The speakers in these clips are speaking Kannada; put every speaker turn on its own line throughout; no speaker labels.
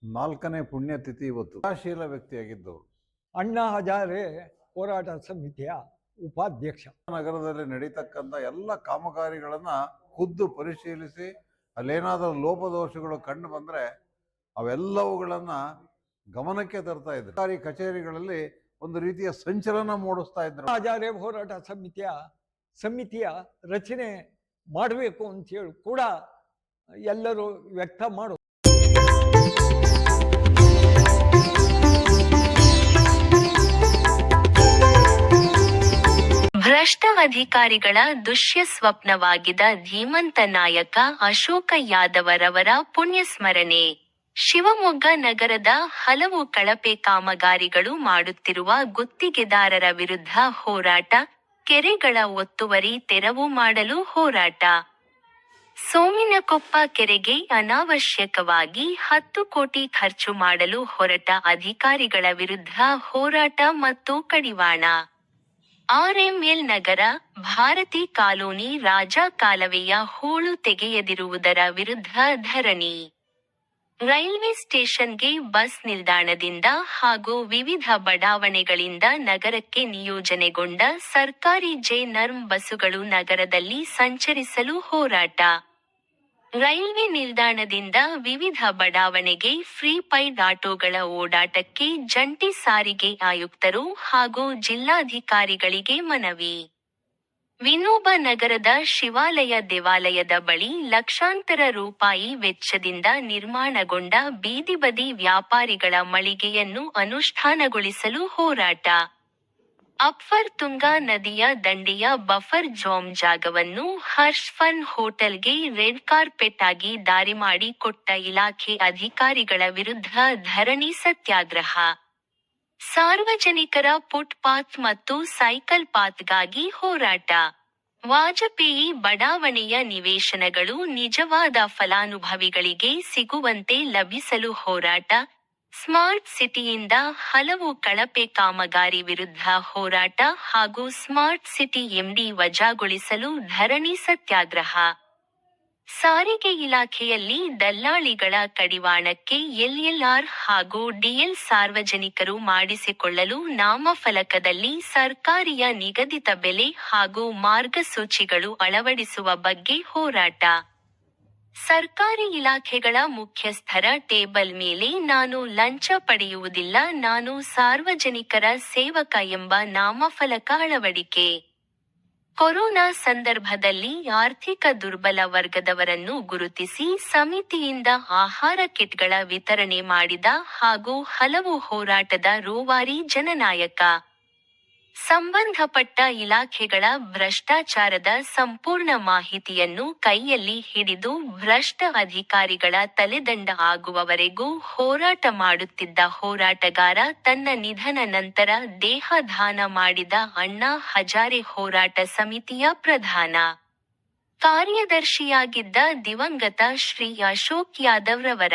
ನಾಲ್ಕನೇ ಪುಣ್ಯತಿಥಿ ಇವತ್ತು. ಕ್ರಿಯಾಶೀಲ ವ್ಯಕ್ತಿಯಾಗಿದ್ದವರು.
ಅಣ್ಣಾ ಹಜಾರೆ ಹೋರಾಟ ಸಮಿತಿಯ ಉಪಾಧ್ಯಕ್ಷ.
ನಗರದಲ್ಲಿ ನಡೀತಕ್ಕಂಥ ಎಲ್ಲ ಕಾಮಗಾರಿಗಳನ್ನು ಖುದ್ದು ಪರಿಶೀಲಿಸಿ ಅಲ್ಲೇನಾದರೂ ಲೋಪದೋಷಗಳು ಕಂಡು ಬಂದರೆ ಅವೆಲ್ಲವುಗಳನ್ನು ಗಮನಕ್ಕೆ ತರ್ತಾ ಇದ್ರು. ಸರ್ಕಾರಿ ಕಚೇರಿಗಳಲ್ಲಿ ಒಂದು ರೀತಿಯ ಸಂಚಲನ ಮೂಡಿಸ್ತಾ ಇದ್ರು.
ಹಜಾರೆ ಹೋರಾಟ ಸಮಿತಿಯ ರಚನೆ ಮಾಡಬೇಕು ಅಂತೇಳಿ ಕೂಡ ಎಲ್ಲರೂ ವ್ಯಕ್ತ ಮಾಡು.
ಭ್ರಷ್ಟ ಅಧಿಕಾರಿಗಳ ದುಷ್ಯ ಸ್ವಪ್ನವಾಗಿದ್ದ ಧೀಮಂತ ನಾಯಕ ಅಶೋಕ ಯಾದವರವರ ಪುಣ್ಯಸ್ಮರಣೆ. ಶಿವಮೊಗ್ಗ ನಗರದ ಹಲವು ಕಳಪೆ ಕಾಮಗಾರಿಗಳು ಮಾಡುತ್ತಿರುವ ಗುತ್ತಿಗೆದಾರರ ವಿರುದ್ಧ ಹೋರಾಟ, ಕೆರೆಗಳ ಒತ್ತುವರಿ ತೆರವು ಮಾಡಲು ಹೋರಾಟ. ಸೋಮಿನಕೊಪ್ಪ ಕೆರೆಗೆ ಅನಾವಶ್ಯಕವಾಗಿ 10 ಕೋಟಿ ಖರ್ಚು ಮಾಡಲು ಹೊರಟ ಅಧಿಕಾರಿಗಳ ವಿರುದ್ಧ ಹೋರಾಟ ಮತ್ತು ಕಡಿವಾಣ. ಆರ್ಎಂಎಲ್ ನಗರ, ಭಾರತಿ ಕಾಲೋನಿ ರಾಜಾ ಕಾಲುವೆಯ ಹೂಳು ತೆಗೆಯದಿರುವುದರ ವಿರುದ್ಧ ಧರಣಿ. ರೈಲ್ವೆ ಸ್ಟೇಷನ್ಗೆ ಬಸ್ ನಿಲ್ದಾಣದಿಂದ ಹಾಗೂ ವಿವಿಧ ಬಡಾವಣೆಗಳಿಂದ ನಗರಕ್ಕೆ ನಿಯೋಜನೆಗೊಂಡ ಸರ್ಕಾರಿ ಜೆ-ನರ್ಮ್ ಬಸ್ಸುಗಳು ನಗರದಲ್ಲಿ ಸಂಚರಿಸಲು ಹೋರಾಟ. ರೈಲ್ವೆ ನಿಲ್ದಾಣದಿಂದ ವಿವಿಧ ಬಡಾವಣೆಗೆ ಫ್ರೀ ಪೈಡ್ ಆಟೋಗಳ ಓಡಾಟಕ್ಕೆ ಜಂಟಿ ಸಾರಿಗೆ ಆಯುಕ್ತರು ಹಾಗೂ ಜಿಲ್ಲಾಧಿಕಾರಿಗಳಿಗೆ ಮನವಿ. ವಿನೋಬ ನಗರದ ಶಿವಾಲಯ ದೇವಾಲಯದ ಬಳಿ ಲಕ್ಷಾಂತರ ರೂಪಾಯಿ ವೆಚ್ಚದಿಂದ ನಿರ್ಮಾಣಗೊಂಡ ಬೀದಿಬದಿ ವ್ಯಾಪಾರಿಗಳ ಮಳಿಗೆಯನ್ನು ಅನುಷ್ಠಾನಗೊಳಿಸಲು ಹೋರಾಟ. ಅಪ್ಪರ್ ತುಂಗಾ ನದಿಯ ದಂಡೆಯ ಬಫರ್ ಝೋನ್ ಜಾಗವನ್ನು ಹರ್ಷ್ ಫನ್ ಹೋಟೆಲ್ಗೆ ರೆಡ್ ಕಾರ್ಪೆಟ್ ಆಗಿ ದಾರಿ ಮಾಡಿ ಕೊಟ್ಟ ಇಲಾಖೆ ಅಧಿಕಾರಿಗಳ ವಿರುದ್ಧ ಧರಣಿ ಸತ್ಯಾಗ್ರಹ. ಸಾರ್ವಜನಿಕರ ಫುಟ್ ಪಾತ್ ಮತ್ತು ಸೈಕಲ್ ಪಾತ್ಗಾಗಿ ಹೋರಾಟ. ವಾಜಪೇಯಿ ಬಡಾವಣೆಯ ನಿವೇಶನಗಳು ನಿಜವಾದ ಫಲಾನುಭವಿಗಳಿಗೆ ಸಿಗುವಂತೆ ಲಭಿಸಲು ಹೋರಾಟ. ಸ್ಮಾರ್ಟ್ ಸಿಟಿಯಿಂದ ಹಲವು ಕಳಪೆ ಕಾಮಗಾರಿ ವಿರುದ್ಧ ಹೋರಾಟ ಹಾಗೂ ಸ್ಮಾರ್ಟ್ ಸಿಟಿ ಎಂಡಿ ವಜಾಗೊಳಿಸಲು ಧರಣಿ ಸತ್ಯಾಗ್ರಹ. ಸಾರಿಗೆ ಇಲಾಖೆಯಲ್ಲಿ ದಲ್ಲಾಳಿಗಳ ಕಡಿವಾಣಕ್ಕೆ ಎಲ್ಎಲ್ಆರ್ ಹಾಗೂ ಡಿಎಲ್ ಸಾರ್ವಜನಿಕರು ಮಾಡಿಸಿಕೊಳ್ಳಲು ನಾಮಫಲಕದಲ್ಲಿ ಸರ್ಕಾರಿಯ ನಿಗದಿತ ಬೆಲೆ ಹಾಗೂ ಮಾರ್ಗಸೂಚಿಗಳು ಅಳವಡಿಸುವ ಬಗ್ಗೆ ಹೋರಾಟ. ಸರ್ಕಾರಿ ಇಲಾಖೆಗಳ ಮುಖ್ಯಸ್ಥರ ಟೇಬಲ್ ಮೇಲೆ ನಾನು ಲಂಚ ಪಡೆಯುವುದಿಲ್ಲ, ನಾನು ಸಾರ್ವಜನಿಕರ ಸೇವಕ ಎಂಬ ನಾಮಫಲಕ ಅಳವಡಿಕೆ. ಕೊರೋನಾ ಸಂದರ್ಭದಲ್ಲಿ ಆರ್ಥಿಕ ದುರ್ಬಲ ವರ್ಗದವರನ್ನು ಗುರುತಿಸಿ ಸಮಿತಿಯಿಂದ ಆಹಾರ ಕಿಟ್ಗಳ ವಿತರಣೆ ಮಾಡಿದ ಹಾಗೂ ಹಲವು ಹೋರಾಟದ ರೂವಾರಿ ಜನನಾಯಕ. ಸಂಬಂಧಪಟ್ಟ ಇಲಾಖೆಗಳ ಭ್ರಷ್ಟಾಚಾರದ ಸಂಪೂರ್ಣ ಮಾಹಿತಿಯನ್ನು ಕೈಯಲ್ಲಿ ಹಿಡಿದು ಭ್ರಷ್ಟ ಅಧಿಕಾರಿಗಳ ತಲೆದಂಡ ಆಗುವವರೆಗೂ ಹೋರಾಟ ಮಾಡುತ್ತಿದ್ದ ಹೋರಾಟಗಾರ ತನ್ನ ನಿಧನ ನಂತರ ದೇಹ ದಾನ ಮಾಡಿದ ಅಣ್ಣಾ ಹಜಾರೆ ಹೋರಾಟ ಸಮಿತಿಯ ಪ್ರಧಾನ ಕಾರ್ಯದರ್ಶಿಯಾಗಿದ್ದ ದಿವಂಗತ ಶ್ರೀ ಅಶೋಕ್ ಯಾದವ್ರವರ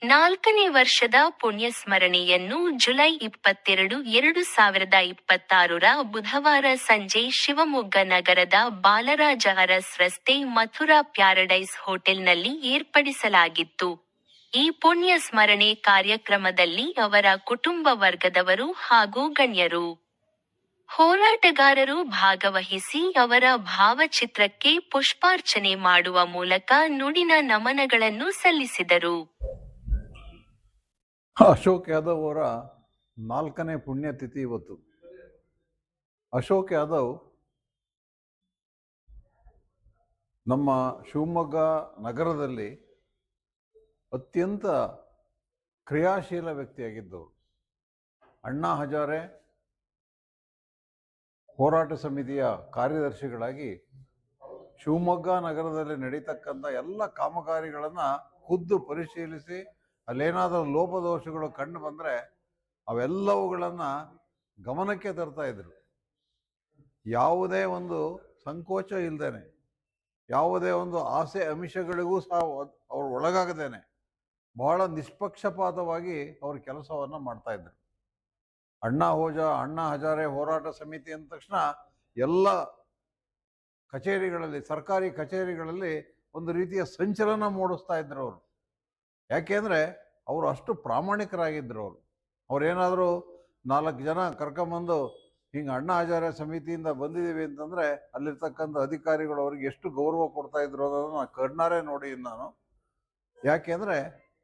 4ನೇ ವರ್ಷದ ಪುಣ್ಯಸ್ಮರಣೆಯನ್ನು ಜುಲೈ 22, 2026 ಬುಧವಾರ ಸಂಜೆ ಶಿವಮೊಗ್ಗ ನಗರದ ಬಾಲರಾಜ ಅರಸ್ ರಸ್ತೆ ಮಥುರಾ ಪ್ಯಾರಡೈಸ್ ಹೋಟೆಲ್ನಲ್ಲಿ ಏರ್ಪಡಿಸಲಾಗಿತ್ತು. ಈ ಪುಣ್ಯ ಸ್ಮರಣೆ ಕಾರ್ಯಕ್ರಮದಲ್ಲಿ ಅವರ ಕುಟುಂಬ ವರ್ಗದವರು ಹಾಗೂ ಗಣ್ಯರು, ಹೋರಾಟಗಾರರು ಭಾಗವಹಿಸಿ ಅವರ ಭಾವಚಿತ್ರಕ್ಕೆ ಪುಷ್ಪಾರ್ಚನೆ ಮಾಡುವ ಮೂಲಕ ನುಡಿನ ನಮನಗಳನ್ನು ಸಲ್ಲಿಸಿದರು.
ಅಶೋಕ್ ಯಾದವ್ ಅವರ 4ನೇ ಪುಣ್ಯತಿಥಿ ಇವತ್ತು. ಅಶೋಕ್ ಯಾದವ್ ನಮ್ಮ ಶಿವಮೊಗ್ಗ ನಗರದಲ್ಲಿ ಅತ್ಯಂತ ಕ್ರಿಯಾಶೀಲ ವ್ಯಕ್ತಿಯಾಗಿದ್ದವರು. ಅಣ್ಣಾ ಹಜಾರೆ ಹೋರಾಟ ಸಮಿತಿಯ ಕಾರ್ಯದರ್ಶಿಗಳಾಗಿ ಶಿವಮೊಗ್ಗ ನಗರದಲ್ಲಿ ನಡೀತಕ್ಕಂಥ ಎಲ್ಲ ಕಾಮಗಾರಿಗಳನ್ನು ಖುದ್ದು ಪರಿಶೀಲಿಸಿ ಅಲ್ಲೇನಾದರೂ ಲೋಪದೋಷಗಳು ಕಂಡು ಬಂದರೆ ಅವೆಲ್ಲವುಗಳನ್ನು ಗಮನಕ್ಕೆ ತರ್ತಾ ಇದ್ರು. ಯಾವುದೇ ಒಂದು ಸಂಕೋಚ ಇಲ್ಲದೇನೆ, ಯಾವುದೇ ಒಂದು ಆಸೆ ಆಮಿಷಗಳಿಗೂ ಸಹ ಅವರು ಒಳಗಾಗದೇನೆ ಬಹಳ ನಿಷ್ಪಕ್ಷಪಾತವಾಗಿ ಅವರು ಕೆಲಸವನ್ನು ಮಾಡ್ತಾ ಇದ್ರು. ಅಣ್ಣಾ ಹಜಾರೆ ಹೋರಾಟ ಸಮಿತಿ ಅಂದ ತಕ್ಷಣ ಎಲ್ಲ ಕಚೇರಿಗಳಲ್ಲಿ, ಸರ್ಕಾರಿ ಕಚೇರಿಗಳಲ್ಲಿ ಒಂದು ರೀತಿಯ ಸಂಚಲನ ಮೂಡಿಸ್ತಾ ಇದ್ರು ಅವರು. ಯಾಕೆಂದರೆ ಅವರು ಅಷ್ಟು ಪ್ರಾಮಾಣಿಕರಾಗಿದ್ದರು. ಅವ್ರೇನಾದರೂ 4 ಜನ ಕರ್ಕೊಂಬಂದು ಹಿಂಗೆ ಅಣ್ಣಾ ಹಜಾರೆ ಸಮಿತಿಯಿಂದ ಬಂದಿದ್ದೀವಿ ಅಂತಂದರೆ ಅಲ್ಲಿರ್ತಕ್ಕಂಥ ಅಧಿಕಾರಿಗಳು ಅವ್ರಿಗೆ ಎಷ್ಟು ಗೌರವ ಕೊಡ್ತಾ ಇದ್ರು ಅನ್ನೋದನ್ನು ನಾನು ಕಣ್ಣಾರೆ ನೋಡಿದ್ದೀನಿ ನಾನು. ಯಾಕೆಂದರೆ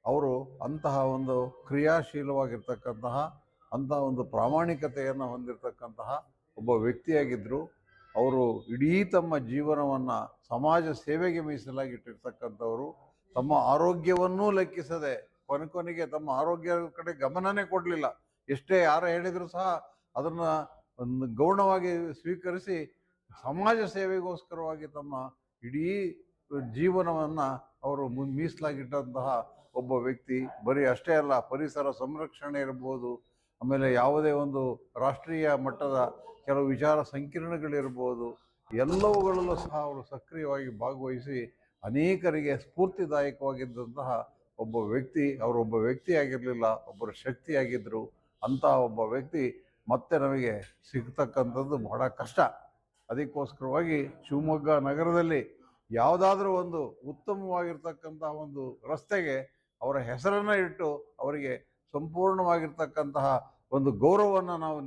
ಅವರು ಅಂತಹ ಒಂದು ಕ್ರಿಯಾಶೀಲವಾಗಿರ್ತಕ್ಕಂತಹ ಅಂತಹ ಒಂದು ಪ್ರಾಮಾಣಿಕತೆಯನ್ನು ಹೊಂದಿರತಕ್ಕಂತಹ ಒಬ್ಬ ವ್ಯಕ್ತಿಯಾಗಿದ್ದರು. ಅವರು ಇಡೀ ತಮ್ಮ ಜೀವನವನ್ನು ಸಮಾಜ ಸೇವೆಗೆ ಮೀಸಲಾಗಿಟ್ಟಿರ್ತಕ್ಕಂಥವರು. ತಮ್ಮ ಆರೋಗ್ಯವನ್ನೂ ಲೆಕ್ಕಿಸದೆ ಕೊನೆಗೆ ತಮ್ಮ ಆರೋಗ್ಯ ಕಡೆ ಗಮನನೇ ಕೊಡಲಿಲ್ಲ. ಎಷ್ಟೇ ಯಾರು ಹೇಳಿದರೂ ಸಹ ಅದನ್ನು ಒಂದು ಗೌಣವಾಗಿ ಸ್ವೀಕರಿಸಿ ಸಮಾಜ ಸೇವೆಗೋಸ್ಕರವಾಗಿ ತಮ್ಮ ಇಡೀ ಜೀವನವನ್ನು ಅವರು ಮೀಸಲಾಗಿಟ್ಟಂತಹ ಒಬ್ಬ ವ್ಯಕ್ತಿ. ಬರೀ ಅಷ್ಟೇ ಅಲ್ಲ, ಪರಿಸರ ಸಂರಕ್ಷಣೆ ಇರ್ಬೋದು, ಆಮೇಲೆ ಯಾವುದೇ ಒಂದು ರಾಷ್ಟ್ರೀಯ ಮಟ್ಟದ ಕೆಲವು ವಿಚಾರ ಸಂಕಿರಣಗಳಿರ್ಬೋದು, ಎಲ್ಲವುಗಳಲ್ಲೂ ಸಹ ಅವರು ಸಕ್ರಿಯವಾಗಿ ಭಾಗವಹಿಸಿ ಅನೇಕರಿಗೆ ಸ್ಫೂರ್ತಿದಾಯಕವಾಗಿದ್ದಂತಹ ಒಬ್ಬ ವ್ಯಕ್ತಿ. ಅವರೊಬ್ಬ ವ್ಯಕ್ತಿ ಆಗಿರಲಿಲ್ಲ, ಒಬ್ಬರು ಶಕ್ತಿಯಾಗಿದ್ದರು. ಅಂತಹ ಒಬ್ಬ ವ್ಯಕ್ತಿ ಮತ್ತೆ ನಮಗೆ ಸಿಗ್ತಕ್ಕಂಥದ್ದು ಬಹಳ ಕಷ್ಟ. ಅದಕ್ಕೋಸ್ಕರವಾಗಿ ಶಿವಮೊಗ್ಗ ನಗರದಲ್ಲಿ ಯಾವುದಾದ್ರೂ ಒಂದು ಉತ್ತಮವಾಗಿರ್ತಕ್ಕಂತಹ ಒಂದು ರಸ್ತೆಗೆ ಅವರ ಹೆಸರನ್ನು ಇಟ್ಟು ಅವರಿಗೆ ಸಂಪೂರ್ಣವಾಗಿರ್ತಕ್ಕಂತಹ ಒಂದು ಗೌರವವನ್ನು ನಾವು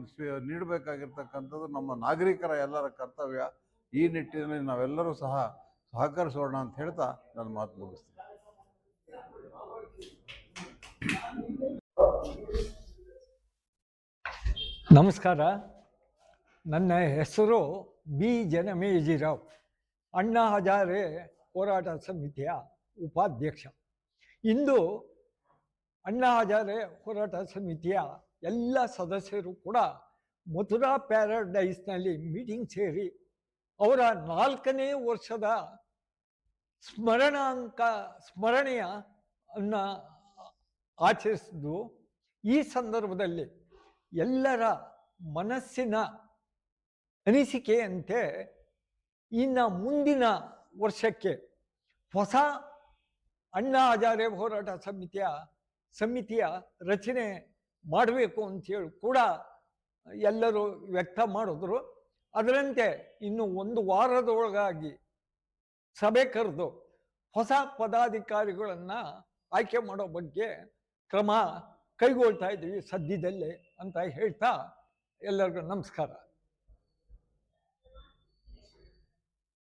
ನೀಡಬೇಕಾಗಿರ್ತಕ್ಕಂಥದ್ದು ನಮ್ಮ ನಾಗರಿಕರ ಎಲ್ಲರ ಕರ್ತವ್ಯ. ಈ ನಿಟ್ಟಿನಲ್ಲಿ ನಾವೆಲ್ಲರೂ ಸಹ ಸಹಕರಿಸೋಣ ಅಂತ ಹೇಳ್ತಾ ನನ್ನ ಮಾತು ಮುಗಿಸ್ತೀನಿ.
ನಮಸ್ಕಾರ. ನನ್ನ ಹೆಸರು ಬಿ ಜನಮೇಜಿರಾವ್, ಅಣ್ಣಾ ಹಜಾರೆ ಹೋರಾಟ ಸಮಿತಿಯ ಉಪಾಧ್ಯಕ್ಷ. ಇಂದು ಅಣ್ಣಾ ಹಜಾರೆ ಹೋರಾಟ ಸಮಿತಿಯ ಎಲ್ಲ ಸದಸ್ಯರು ಕೂಡ ಮಥುರಾ ಪ್ಯಾರಡೈಸ್ನಲ್ಲಿ ಮೀಟಿಂಗ್ ಸೇರಿ ಅವರ 4ನೇ ವರ್ಷದ ಸ್ಮರಣೆಯ ಆಚರಿಸಿದ್ದು. ಈ ಸಂದರ್ಭದಲ್ಲಿ ಎಲ್ಲರ ಮನಸ್ಸಿನ ಅನಿಸಿಕೆಯಂತೆ ಇನ್ನು ಮುಂದಿನ ವರ್ಷಕ್ಕೆ ಹೊಸ ಅಣ್ಣಾ ಹಜಾರೆ ಹೋರಾಟ ಸಮಿತಿಯ ರಚನೆ ಮಾಡಬೇಕು ಅಂತೇಳಿ ಕೂಡ ಎಲ್ಲರೂ ವ್ಯಕ್ತ ಮಾಡಿದ್ರು. ಅದರಂತೆ ಇನ್ನು 1 ವಾರದೊಳಗಾಗಿ ಸಭೆ ಕರೆದು ಹೊಸ ಪದಾಧಿಕಾರಿಗಳನ್ನು ಆಯ್ಕೆ ಮಾಡೋ ಬಗ್ಗೆ ಕ್ರಮ ಕೈಗೊಳ್ತಾ ಇದ್ದೀವಿ ಸದ್ಯದಲ್ಲೇ ಅಂತ ಹೇಳ್ತಾ ಎಲ್ಲರಿಗೂ ನಮಸ್ಕಾರ.